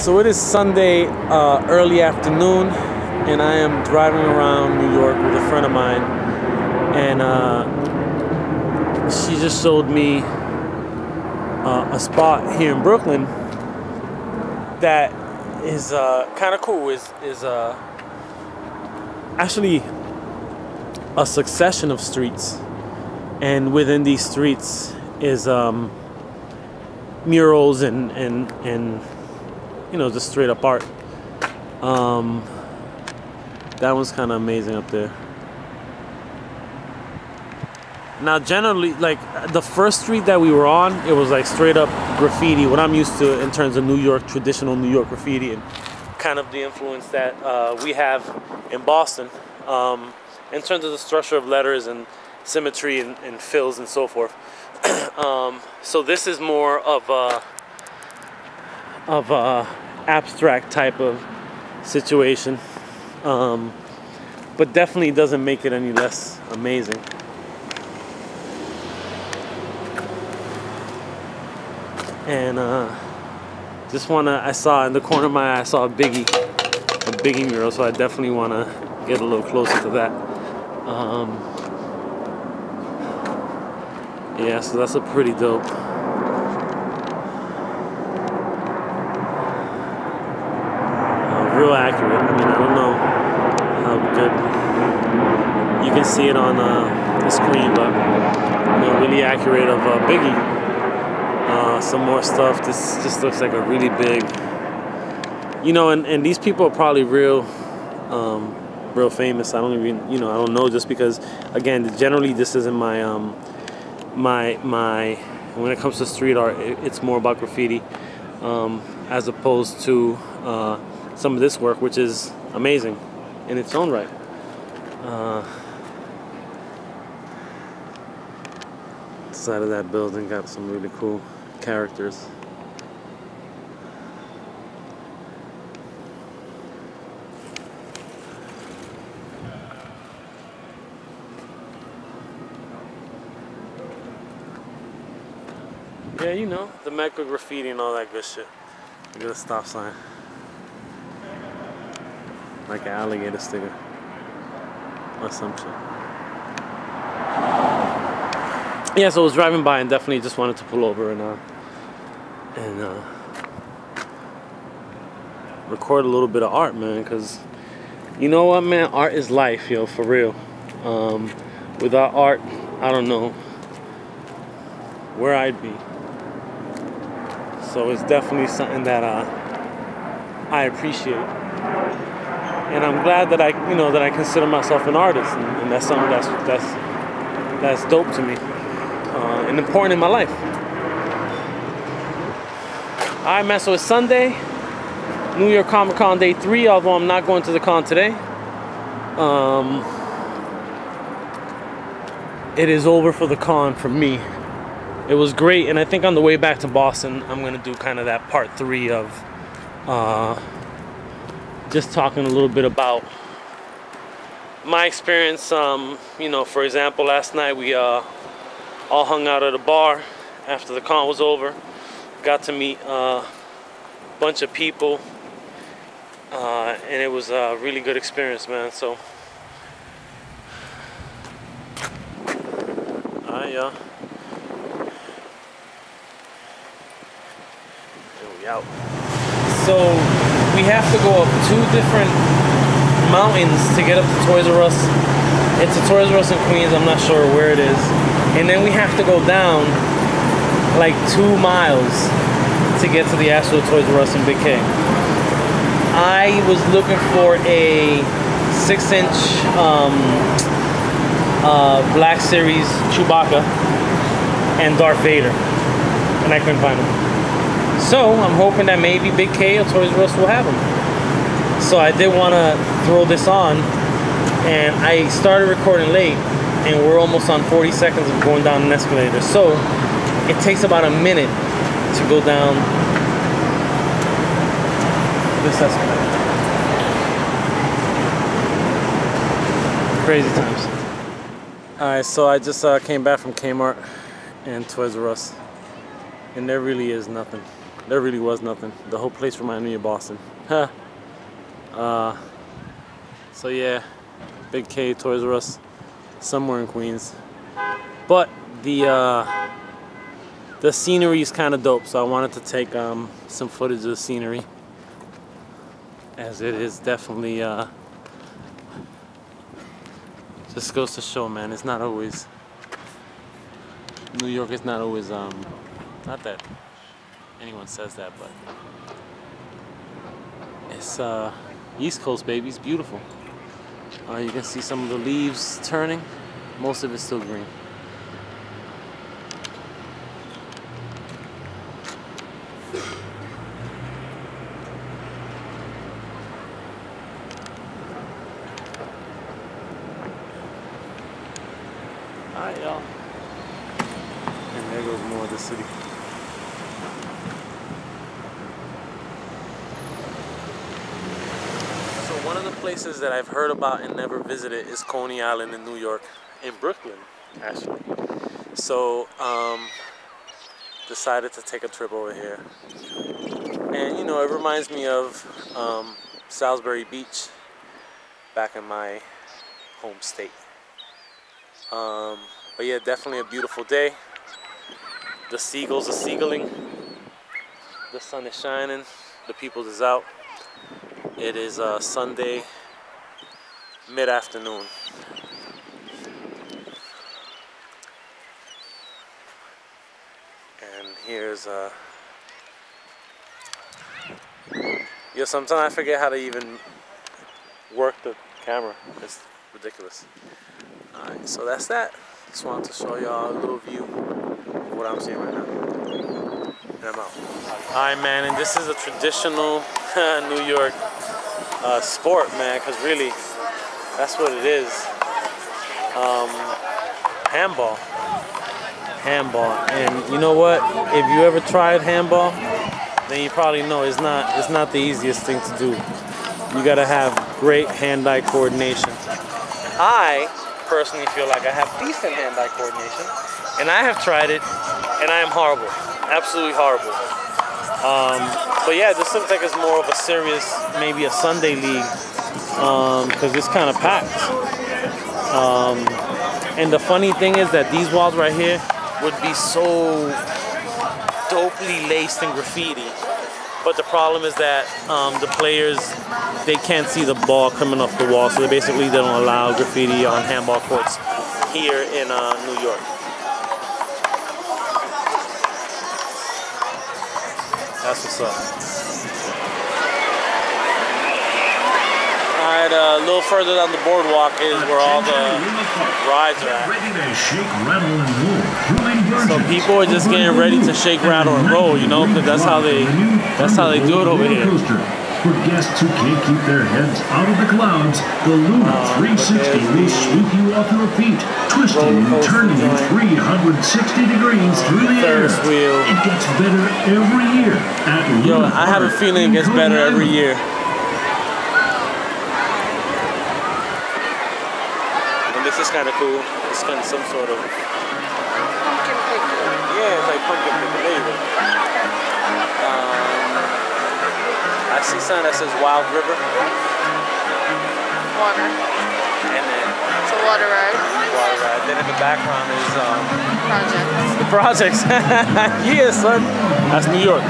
So it is Sunday early afternoon, and I am driving around New York with a friend of mine, and she just showed me a spot here in Brooklyn that is kind of cool. Is actually a succession of streets, and within these streets is murals and you know, just straight up art. That one's kind of amazing up there. Now generally, like the first street that we were on, it was like straight up graffiti, what I'm used to in terms of New York, traditional New York graffiti, and kind of the influence that we have in Boston in terms of the structure of letters and symmetry and fills and so forth. So this is more of a abstract type of situation, but definitely doesn't make it any less amazing. And just I saw in the corner of my eye, I saw a Biggie mural, so I definitely want to get a little closer to that. Yeah, so that's a pretty dope. Real accurate. I mean, I don't know how good you can see it on the screen, but you know, really accurate of Biggie. Some more stuff. This just looks like a really big, you know, and these people are probably real famous. I don't even, you know, I don't know, just because again, generally this isn't my my when it comes to street art, it's more about graffiti as opposed to some of this work, which is amazing in its own right. Side of that building got some really cool characters. Yeah, you know, the Mecca graffiti and all that good shit. Look at the stop sign. Like an alligator sticker or some shit. Yeah, so I was driving by and definitely just wanted to pull over and record a little bit of art, man, because you know what, man, art is life, yo, for real. Without art, I don't know where I'd be. So it's definitely something that I appreciate. And I'm glad that I consider myself an artist, and that's something that's dope to me and important in my life. All right, man. So it's Sunday, New York Comic Con Day 3. Although I'm not going to the con today. It is over for the con for me. It was great, and I think on the way back to Boston, I'm gonna do kind of that part 3 of just talking a little bit about my experience. You know, for example, last night we all hung out at a bar after the con was over. Got to meet a bunch of people, and it was a really good experience, man. So, yeah. Here we out. So we have to go up 2 different mountains to get up to Toys R Us. It's a Toys R Us in Queens, I'm not sure where it is. And then we have to go down like 2 miles to get to the actual Toys R Us in Big K. I was looking for a 6-inch Black Series Chewbacca and Darth Vader, and I couldn't find them. So I'm hoping that maybe Big K or Toys R Us will have them. So I did want to throw this on, and I started recording late, and we're almost on 40 seconds of going down an escalator. So it takes about a minute to go down this escalator. Crazy times. Alright, so I just came back from Kmart and Toys R Us, and there really is nothing. There really was nothing. The whole place reminded me of Boston. Huh. So yeah, Big K, Toys R Us, somewhere in Queens. But the scenery is kind of dope, so I wanted to take some footage of the scenery, as it is definitely just goes to show, man, it's not always, New York is not always not that anyone says that, but it's East Coast, baby. It's beautiful. You can see some of the leaves turning. Most of it's still green. Alright, y'all. And there goes more of the city. So one of the places that I've heard about and never visited is Coney Island in New York, in Brooklyn, actually. So, decided to take a trip over here. And you know, it reminds me of Salisbury Beach, back in my home state. But yeah, definitely a beautiful day. The seagulls are seagulling. The sun is shining. The people is out. It is Sunday mid-afternoon. And here's yo, sometimes I forget how to even work the camera. It's ridiculous. Alright, so that's that. Just wanted to show y'all a little view of what I'm seeing right now. And I'm out. Alright, man, and this is a traditional New York sport, man, because really, that's what it is. Handball. Handball. And you know what? If you ever tried handball, then you probably know it's not the easiest thing to do. You gotta have great hand-eye coordination. I personally feel like I have decent hand-eye coordination, and I have tried it, and I am horrible, absolutely horrible. But yeah, this looks like it's more of a serious, maybe a Sunday league, because it's kind of packed. And the funny thing is that these walls right here would be so dopely laced in graffiti, but the problem is that the players, they can't see the ball coming off the wall, so they basically don't allow graffiti on handball courts here in New York. That's what's up. Alright, a little further down the boardwalk is where all the rides are at. So people are just getting ready to shake, rattle, and roll, you know, because that's how they do it over here. For guests who can't keep their heads out of the clouds, the Luna 360 will sweep you off your feet, twisting and turning you 360 degrees through the air. It gets better every year at Luna. Yo, I have a feeling it gets better every year. And this is kind of cool. It's kind of some sort of pumpkin pickle. Yeah, it's like pumpkin pickle. There you go. I see something that says Wild River. Water. And then It's a water ride. Water ride. Then in the background is Project. the projects. Yeah, son. That's New York.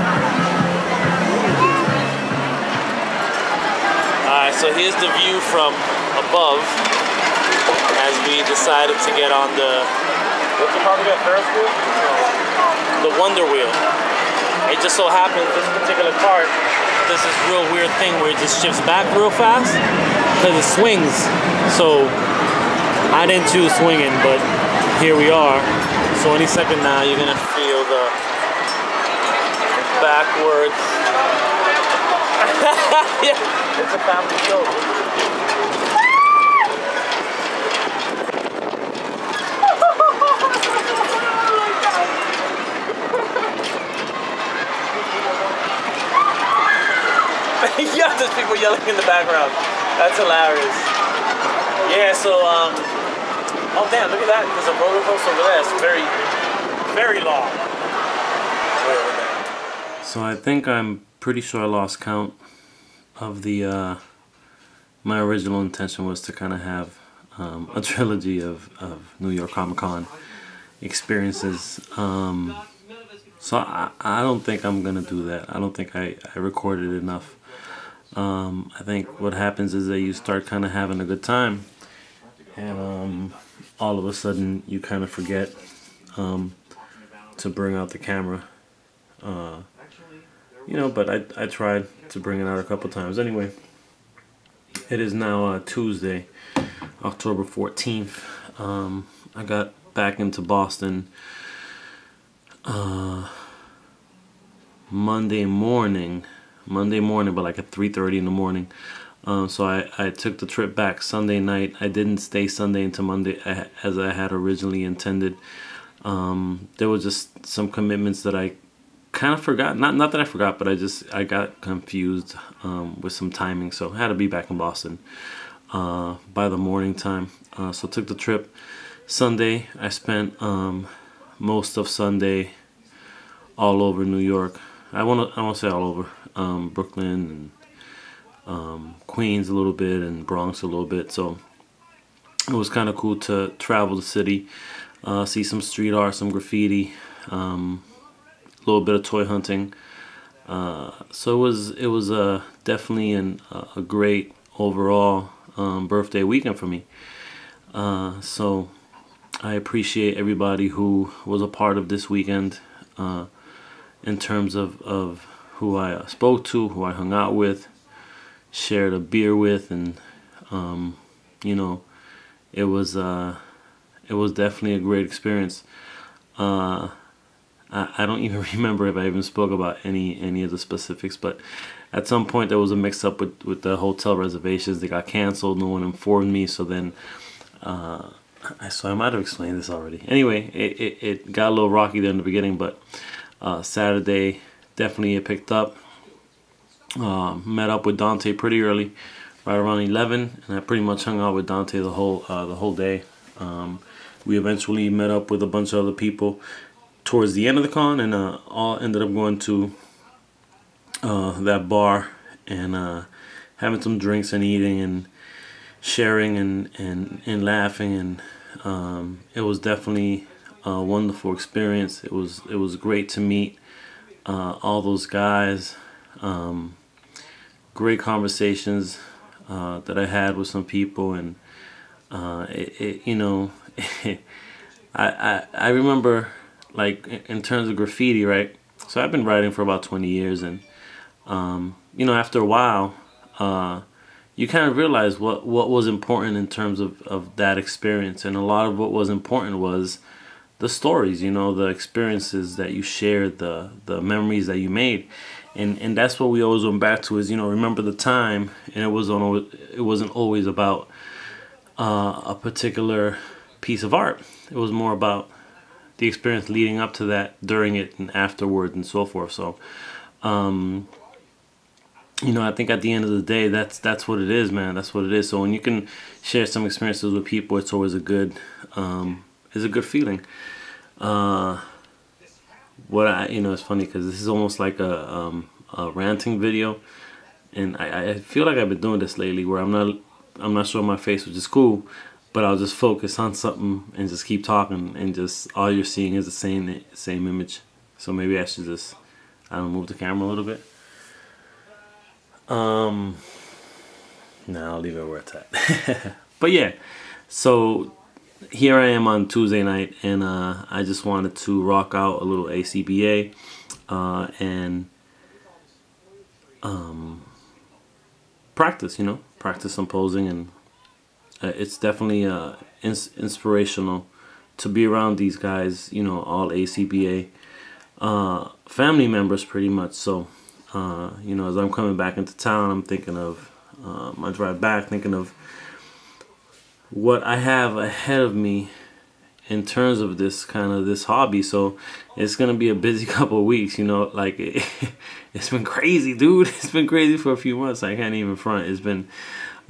Alright, so here's the view from above as we decided to get on the, what's it called again? Ferris wheel? The Wonder Wheel. It just so happens this particular part, there's this real weird thing where it just shifts back real fast because it swings. So I didn't choose swinging, but here we are. So any second now you're gonna feel the backwards. Yeah, it's a family show. Yeah, there's people yelling in the background. That's hilarious. Yeah, so, oh damn, look at that. There's a roller coaster over there. It's very, very long. Way over there. So I think I'm pretty sure I lost count of the my original intention was to kind of have a trilogy of New York Comic Con experiences. So I don't think I'm gonna do that. I don't think I recorded enough. I think what happens is that you start kind of having a good time, and all of a sudden you kind of forget to bring out the camera. You know, but I tried to bring it out a couple times. Anyway, it is now Tuesday, October 14th. I got back into Boston Monday morning, but like at 3:30 in the morning. So I took the trip back Sunday night. I didn't stay Sunday into Monday as I had originally intended. There was just some commitments that I kind of forgot. Not that I forgot, but I got confused with some timing. So I had to be back in Boston by the morning time. So took the trip Sunday. I spent most of Sunday all over New York. I won't say all over. Brooklyn and Queens a little bit and Bronx a little bit. So it was kind of cool to travel the city, see some street art, some graffiti, a little bit of toy hunting. So it was definitely a great overall birthday weekend for me. So I appreciate everybody who was a part of this weekend in terms of who I spoke to, who I hung out with, shared a beer with, and you know, it was definitely a great experience. I don't even remember if I even spoke about any of the specifics, but at some point there was a mix-up with the hotel reservations. They got canceled. No one informed me, so then so I might have explained this already. Anyway, it got a little rocky there in the beginning, but Saturday definitely it picked up. Met up with Dante pretty early, right around 11, and I pretty much hung out with Dante the whole day. We eventually met up with a bunch of other people towards the end of the con, and all ended up going to that bar and having some drinks and eating and sharing and laughing, and it was definitely a wonderful experience. It was great to meet all those guys. Great conversations that I had with some people, and you know, I remember, like, in terms of graffiti, right? So I've been writing for about 20 years, and you know, after a while, you kind of realize what was important in terms of that experience, and a lot of what was important was the stories, you know, the experiences that you shared, the memories that you made. And that's what we always went back to, is, you know, remember the time. And it wasn't always about a particular piece of art. It was more about the experience leading up to that, during it, and afterwards, and so forth. So, you know, I think at the end of the day, that's what it is, man. That's what it is. So when you can share some experiences with people, it's always a good feeling. You know, it's funny because this is almost like a ranting video, and I feel like I've been doing this lately, where I'm not showing my face, which is cool, but I'll just focus on something and just keep talking, and just all you're seeing is the same image. So maybe I should just, I don't know, move the camera a little bit. No, I'll leave it where it's at. But yeah, so here I am on Tuesday night, and I just wanted to rock out a little ACBA and practice, you know, practice some posing, and it's definitely inspirational to be around these guys, you know, all ACBA family members pretty much. So you know, as I'm coming back into town, I'm thinking of my drive back, thinking of what I have ahead of me in terms of this hobby. So it's gonna be a busy couple of weeks, you know. Like, it's been crazy, dude. It's been crazy for a few months. I can't even front. It's been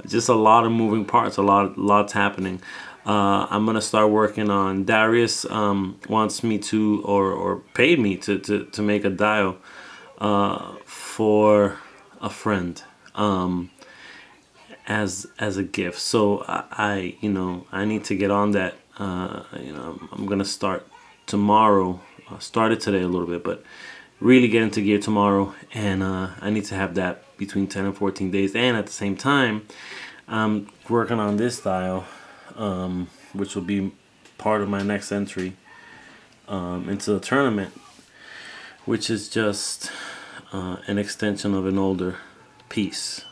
just a lot of moving parts, lots happening. I'm gonna start working on, Darius wants me to, or paid me to make a dial for a friend as a gift. So I I need to get on that. I'm gonna start tomorrow. I started today a little bit, but really get into gear tomorrow, and I need to have that between 10 and 14 days. And at the same time, I'm working on this dial, which will be part of my next entry into the tournament, which is just an extension of an older piece.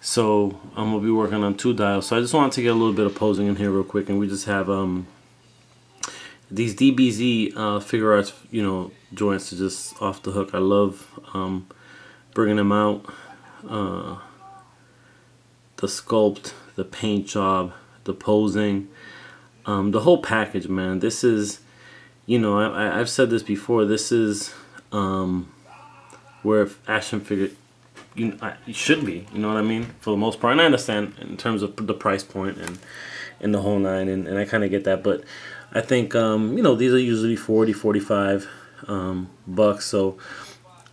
So I'm gonna be working on 2 dials. So I just wanted to get a little bit of posing in here real quick, and we just have these DBZ figure arts, joints are just off the hook. I love bringing them out. The sculpt, the paint job, the posing, the whole package, man. This is, I've said this before. This is where action figure you should be. You know what I mean? For the most part, and I understand in terms of the price point and the whole nine, and I kind of get that. But I think these are usually 40, 45 bucks. So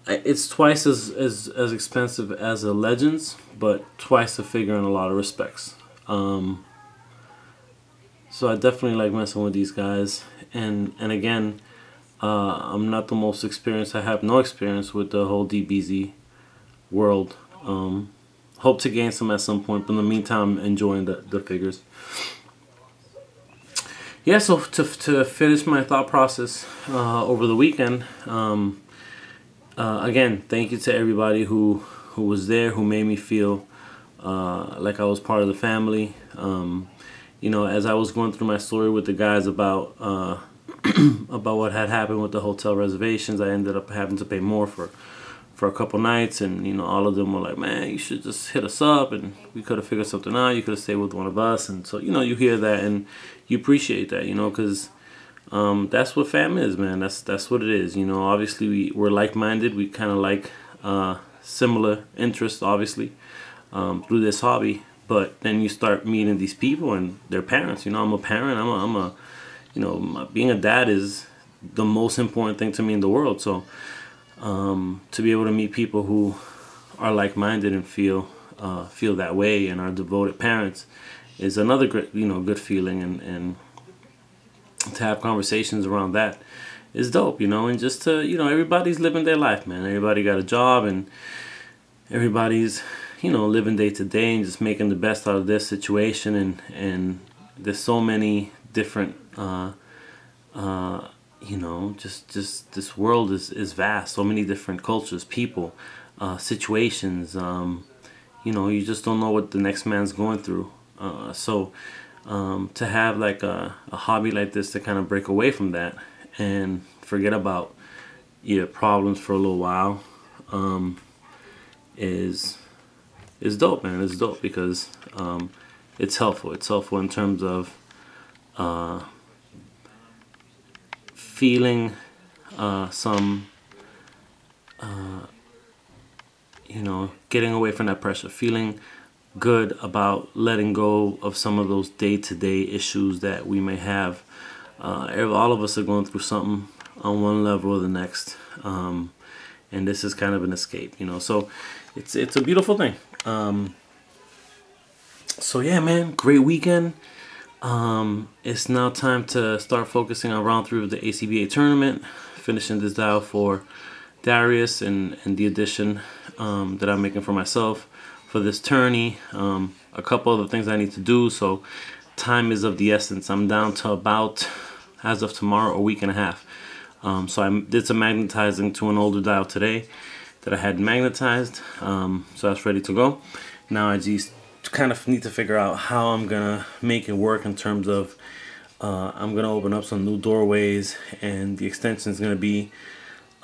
it's twice as expensive as a Legends, but twice the figure in a lot of respects. So I definitely like messing with these guys, and again, I'm not the most experienced. I have no experience with the whole DBZ world. Hope to gain some at some point, but in the meantime, enjoying the figures. Yeah, so to finish my thought process over the weekend, again, thank you to everybody who was there, who made me feel like I was part of the family. As I was going through my story with the guys about about what had happened with the hotel reservations, I ended up having to pay more for a couple nights, and all of them were like, man, you should just hit us up, and we could have figured something out. You could have stayed with one of us. And so you hear that and you appreciate that, because that's what fam is, man. That's what it is. Obviously we're like-minded. We kind of like similar interests, obviously, through this hobby. But then you start meeting these people and their parents. I'm a parent. I'm a being a dad is the most important thing to me in the world. So to be able to meet people who are like-minded and feel that way and are devoted parents is another great, good feeling, and to have conversations around that is dope, and just to, everybody's living their life, man. Everybody got a job, and everybody's, living day to day and just making the best out of their situation, and there's so many different, just this world is vast. So many different cultures, people, situations. You just don't know what the next man's going through. So to have like a hobby like this to kind of break away from that and forget about your problems for a little while is dope, man. It's dope because it's helpful. It's helpful in terms of feeling some getting away from that pressure, feeling good about letting go of some of those day-to-day issues that we may have. All of us are going through something on one level or the next, and this is kind of an escape, so it's a beautiful thing. So yeah, man, great weekend. It's now time to start focusing on round 3 of the ACBA tournament, finishing this dial for Darius and the addition that I'm making for myself for this tourney. A couple other things I need to do, so time is of the essence. I'm down to about, as of tomorrow, a week and a half. So I did some magnetizing to an older dial today that I had magnetized, so that's ready to go. Now I just kind of need to figure out how I'm gonna make it work in terms of I'm gonna open up some new doorways, and the extension is gonna be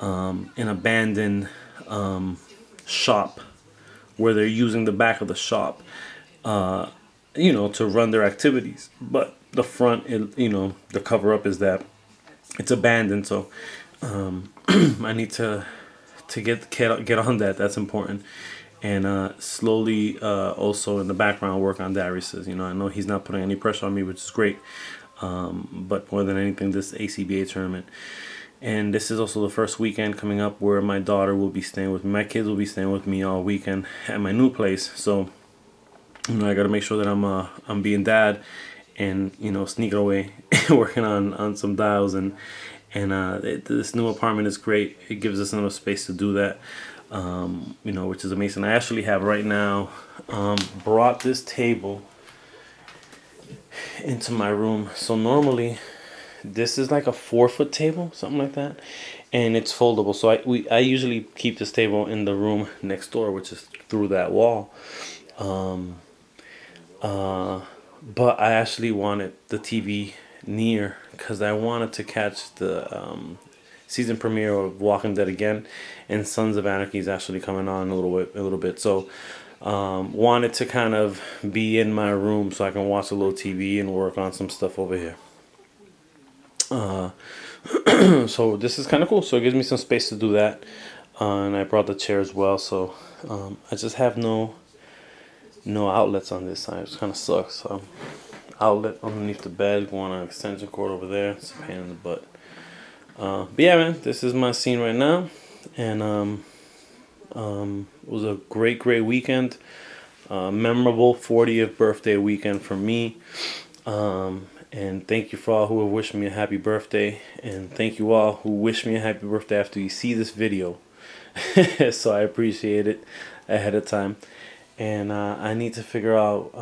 an abandoned shop where they're using the back of the shop to run their activities, but the front, the cover up is that it's abandoned. So I need to get on that. That's important. And slowly also in the background work on Darius's. I know he's not putting any pressure on me, which is great. But more than anything, this ACBA tournament And this is also the first weekend coming up where my daughter will be staying with me. My kids will be staying with me all weekend at my new place. So, you know, I got to make sure that I'm being dad, and, you know, sneaking away working on some dials. And this new apartment is great. It gives us enough space to do that, you know, which is amazing. I actually have right now brought this table into my room. So normally this is like a 4-foot table, something like that, and it's foldable. So I usually keep this table in the room next door, which is through that wall. But I actually wanted the TV near because I wanted to catch the season premiere of Walking Dead again, and Sons of Anarchy is actually coming on a little bit. So wanted to kind of be in my room so I can watch a little TV and work on some stuff over here. So this is kind of cool. So it gives me some space to do that, and I brought the chair as well. So I just have no outlets on this side. It kind of sucks. Outlet underneath the bed, going on an extension cord over there. It's a pain in the butt. But yeah, man, this is my scene right now, and it was a great weekend. Memorable 40th birthday weekend for me. And thank you for all who have wished me a happy birthday, and thank you all who wish me a happy birthday after you see this video. So I appreciate it ahead of time. And I need to figure out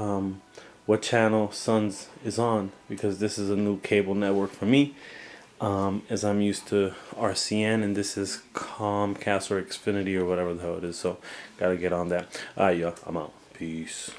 what channel Sons is on, because this is a new cable network for me, as I'm used to RCN, and this is Comcast or Xfinity or whatever the hell it is. So gotta get on that. Alright, y'all, I'm out. Peace.